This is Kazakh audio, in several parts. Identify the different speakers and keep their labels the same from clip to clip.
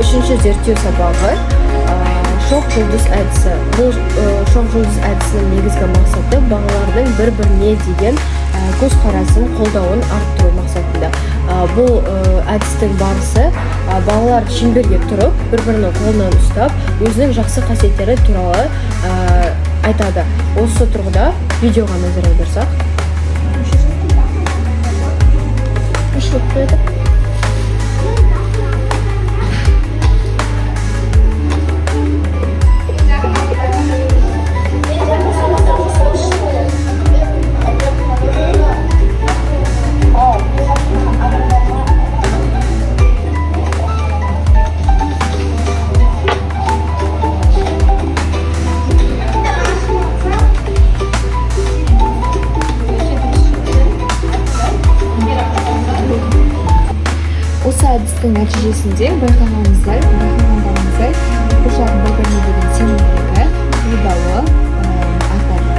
Speaker 1: Үшінші зерттеу сабағы шоқ жұлдыз әдісі. Бұл шоқ жұлдыз әдісінің негізгі мақсаты балалардың бір-біріне деген көзқарасын, қолдауын арттыру мақсатында. Бұл әдістің барысы балалар шеңберге тұрып, бір-бірінің қолынан ұстап, өзінің жақсы қасиеттері туралы айтады. Осы тұрғыда видеоға назар аударсақ.
Speaker 2: Осы әдістің нәтижесінде байқағандарыңыздай оқушылардың бір-біріне деген сенімділігі, қолдауы артады.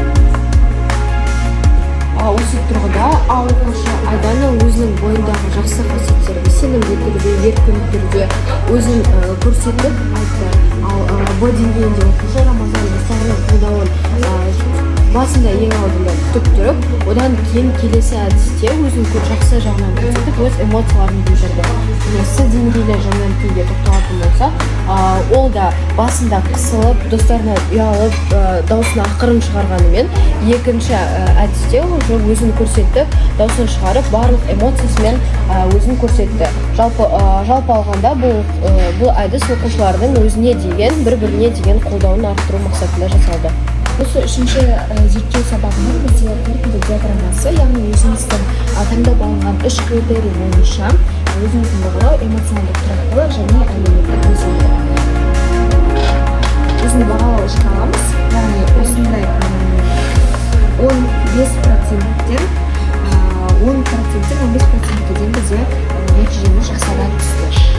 Speaker 1: Осы тұрғыда оқушы Айдана өзінің бойындағы жақсы қасиеттерді сенімді түрде, еркін түрде өзін көрсетіп айтты. Ал Б деңгейінде оқушы Рамазан Исаның қолдауын басында ең алдында күтіп тұрып, одан кейін келесі әдісте өзін жақсы жағынан көрсетіп, өз эмоцияларын білдірді. С деңгейлі жаман күйге тоқталатын болса, ол да басында қысылып, достарына ұялып, даусын ақырын шығарғанымен, екінші әдісте ол өзін көрсетіп, даусын шығарып, барлық эмоциясымен өзін көрсетті. Жалпы алғанда бұл әдіс оқушылардың өзіне деген, бір-біріне деген қолдауын арттыру мақсатында жасалды.
Speaker 2: Осы үшінші зерттеу сабағының бізде қорытынды диаграммасы, яғни өзіңіздің таңдап алынған 3 критерий бойынша өзіңіздің бағалау, эмоционалдық тұрақтылық және әлеуметтік белсенділік. Өзін бағалау шкаламыз, яғни осындай 15%-тен 10%-тен 15%-ге дейін бізде нәтижеміз жақсара түсті.